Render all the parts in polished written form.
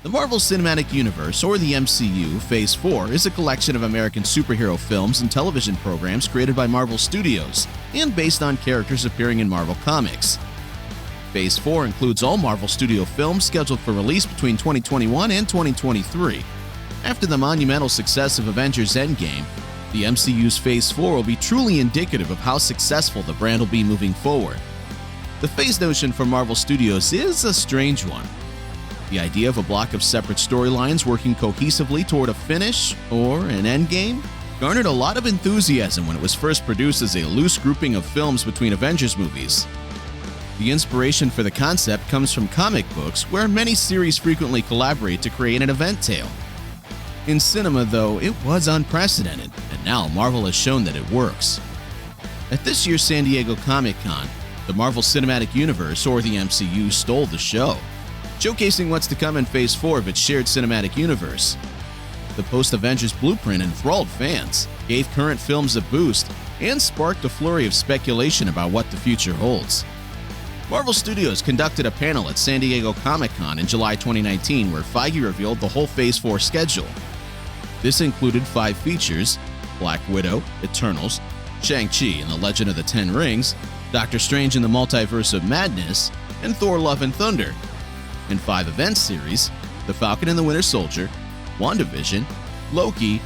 The Marvel Cinematic Universe, or the MCU Phase 4, is a collection of American superhero films and television programs created by Marvel Studios and based on characters appearing in Marvel Comics. Phase 4 includes all Marvel Studio films scheduled for release between 2021 and 2023. After the monumental success of Avengers Endgame, the MCU's Phase 4 will be truly indicative of how successful the brand will be moving forward. The phase notion for Marvel Studios is a strange one. The idea of a block of separate storylines working cohesively toward a finish, or an endgame, garnered a lot of enthusiasm when it was first produced as a loose grouping of films between Avengers movies. The inspiration for the concept comes from comic books, where many series frequently collaborate to create an event tale. In cinema, though, it was unprecedented, and now Marvel has shown that it works. At this year's San Diego Comic-Con, the Marvel Cinematic Universe, or the MCU, stole the show, showcasing what's to come in Phase 4 of its shared cinematic universe. The post-Avengers blueprint enthralled fans, gave current films a boost, and sparked a flurry of speculation about what the future holds. Marvel Studios conducted a panel at San Diego Comic-Con in July 2019 where Feige revealed the whole Phase 4 schedule. This included 5 features: Black Widow, Eternals, Shang-Chi and the Legend of the Ten Rings, Doctor Strange in the Multiverse of Madness, and Thor: Love and Thunder, and 5 event series: The Falcon and the Winter Soldier, WandaVision, Loki,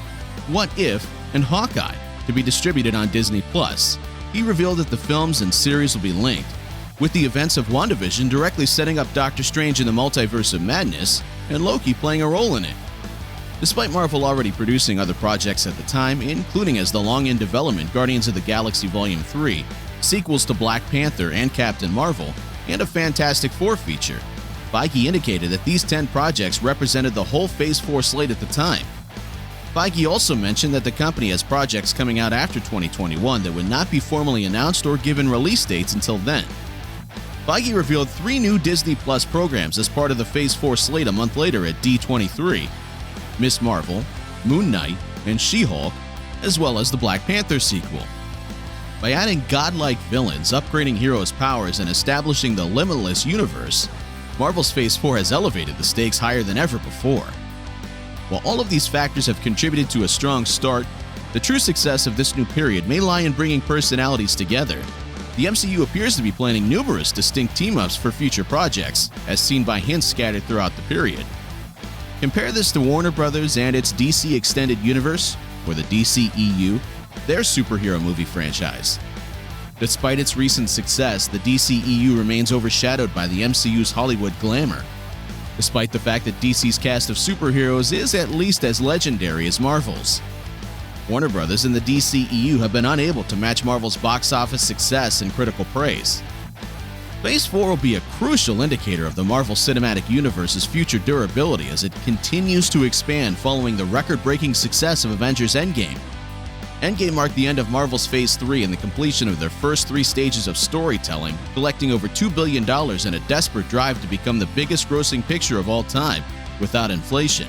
What If, and Hawkeye, to be distributed on Disney+. He revealed that the films and series will be linked, with the events of WandaVision directly setting up Doctor Strange in the Multiverse of Madness, and Loki playing a role in it. Despite Marvel already producing other projects at the time, including as the long-in-development Guardians of the Galaxy Volume 3, sequels to Black Panther and Captain Marvel, and a Fantastic Four feature, Feige indicated that these 10 projects represented the whole Phase 4 slate at the time. Feige also mentioned that the company has projects coming out after 2021 that would not be formally announced or given release dates until then. Feige revealed 3 new Disney Plus programs as part of the Phase 4 slate a month later at D23: Ms. Marvel, Moon Knight, and She-Hulk, as well as the Black Panther sequel. By adding godlike villains, upgrading heroes' powers, and establishing the limitless universe, Marvel's Phase 4 has elevated the stakes higher than ever before. While all of these factors have contributed to a strong start, the true success of this new period may lie in bringing personalities together. The MCU appears to be planning numerous distinct team-ups for future projects, as seen by hints scattered throughout the period. Compare this to Warner Bros. And its DC Extended Universe, or the DCEU, their superhero movie franchise. Despite its recent success, the DCEU remains overshadowed by the MCU's Hollywood glamour, despite the fact that DC's cast of superheroes is at least as legendary as Marvel's. Warner Bros. And the DCEU have been unable to match Marvel's box office success and critical praise. Phase 4 will be a crucial indicator of the Marvel Cinematic Universe's future durability as it continues to expand following the record-breaking success of Avengers Endgame. Endgame marked the end of Marvel's Phase 3 and the completion of their first 3 stages of storytelling, collecting over $2 billion in a desperate drive to become the biggest grossing picture of all time, without inflation.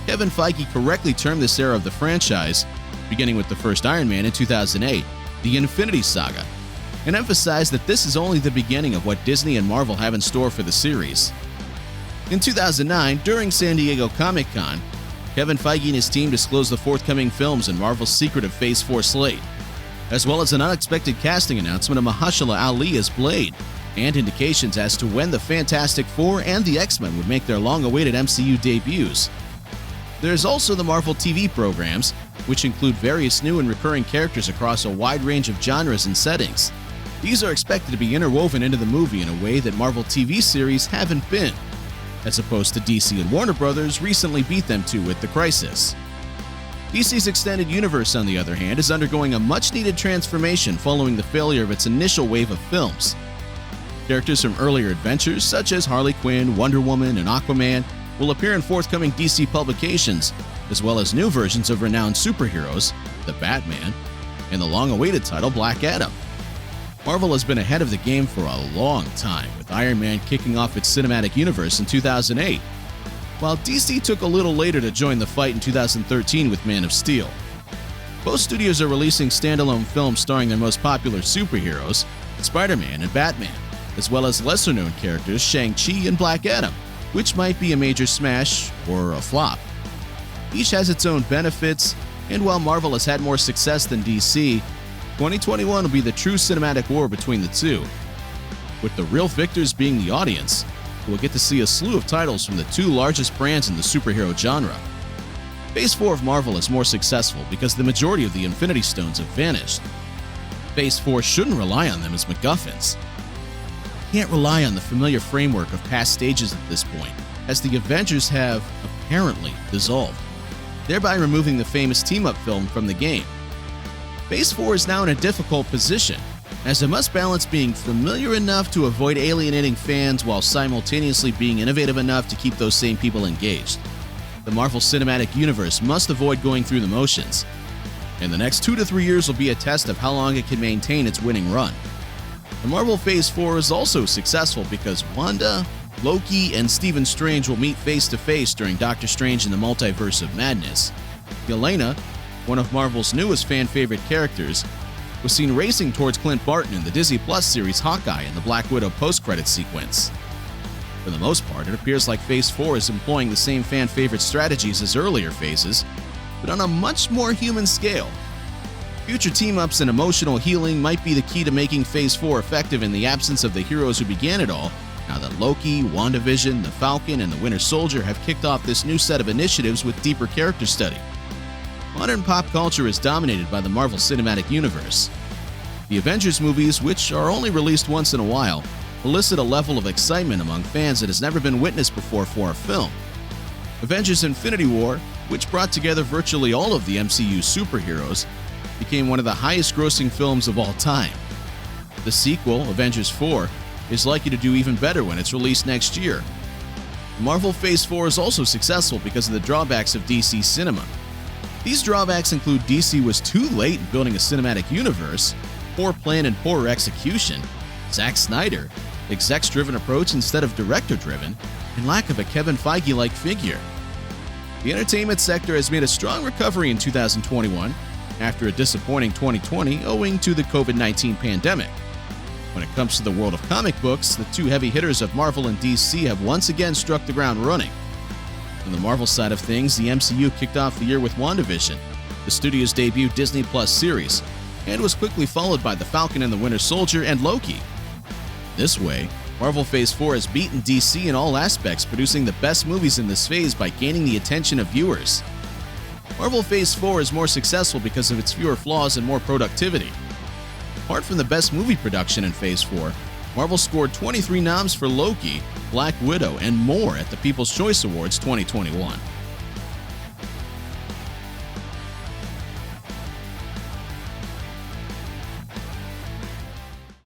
Kevin Feige correctly termed this era of the franchise, beginning with the first Iron Man in 2008, the Infinity Saga, and emphasized that this is only the beginning of what Disney and Marvel have in store for the series. In 2009, during San Diego Comic-Con, Kevin Feige and his team disclosed the forthcoming films in Marvel's secretive Phase 4 slate, as well as an unexpected casting announcement of Mahershala Ali as Blade, and indications as to when the Fantastic Four and the X-Men would make their long-awaited MCU debuts. There's also the Marvel TV programs, which include various new and recurring characters across a wide range of genres and settings. These are expected to be interwoven into the movie in a way that Marvel TV series haven't been, as opposed to DC and Warner Bros. Recently beat them to with The Crisis. DC's Extended Universe, on the other hand, is undergoing a much-needed transformation following the failure of its initial wave of films. Characters from earlier adventures, such as Harley Quinn, Wonder Woman, and Aquaman, will appear in forthcoming DC publications, as well as new versions of renowned superheroes, the Batman, and the long-awaited title Black Adam. Marvel has been ahead of the game for a long time, with Iron Man kicking off its cinematic universe in 2008, while DC took a little later to join the fight in 2013 with Man of Steel. Both studios are releasing standalone films starring their most popular superheroes, Spider-Man and Batman, as well as lesser-known characters Shang-Chi and Black Adam. which might be a major smash or a flop. Each has its own benefits, and while Marvel has had more success than DC, 2021 will be the true cinematic war between the two, with the real victors being the audience, who will get to see a slew of titles from the two largest brands in the superhero genre. Phase 4 of Marvel is more successful because the majority of the Infinity Stones have vanished. Phase 4 shouldn't rely on them as MacGuffins. Can't rely on the familiar framework of past stages at this point, as the Avengers have apparently dissolved, thereby removing the famous team-up film from the game. Phase 4 is now in a difficult position, as it must balance being familiar enough to avoid alienating fans while simultaneously being innovative enough to keep those same people engaged. The Marvel Cinematic Universe must avoid going through the motions, and the next 2 to 3 years will be a test of how long it can maintain its winning run. The Marvel Phase 4 is also successful because Wanda, Loki, and Stephen Strange will meet face-to-face during Doctor Strange in the Multiverse of Madness. Yelena, one of Marvel's newest fan-favorite characters, was seen racing towards Clint Barton in the Disney Plus series Hawkeye in the Black Widow post-credits sequence. For the most part, it appears like Phase 4 is employing the same fan-favorite strategies as earlier phases, but on a much more human scale. Future team-ups and emotional healing might be the key to making Phase 4 effective in the absence of the heroes who began it all, now that Loki, WandaVision, the Falcon, and the Winter Soldier have kicked off this new set of initiatives with deeper character study. Modern pop culture is dominated by the Marvel Cinematic Universe. The Avengers movies, which are only released once in a while, elicit a level of excitement among fans that has never been witnessed before for a film. Avengers Infinity War, which brought together virtually all of the MCU superheroes, became one of the highest-grossing films of all time. The sequel, Avengers 4, is likely to do even better when it's released next year. Marvel Phase 4 is also successful because of the drawbacks of DC cinema. These drawbacks include DC was too late in building a cinematic universe, poor plan and poor execution, Zack Snyder, execs-driven approach instead of director-driven, and lack of a Kevin Feige-like figure. The entertainment sector has made a strong recovery in 2021 after a disappointing 2020 owing to the COVID-19 pandemic. When it comes to the world of comic books, the two heavy hitters of Marvel and DC have once again struck the ground running. On the Marvel side of things, the MCU kicked off the year with WandaVision, the studio's debut Disney Plus series, and was quickly followed by The Falcon and the Winter Soldier and Loki. This way, Marvel Phase 4 has beaten DC in all aspects, producing the best movies in this phase by gaining the attention of viewers. Marvel Phase 4 is more successful because of its fewer flaws and more productivity. Apart from the best movie production in Phase 4, Marvel scored 23 noms for Loki, Black Widow, and more at the People's Choice Awards 2021.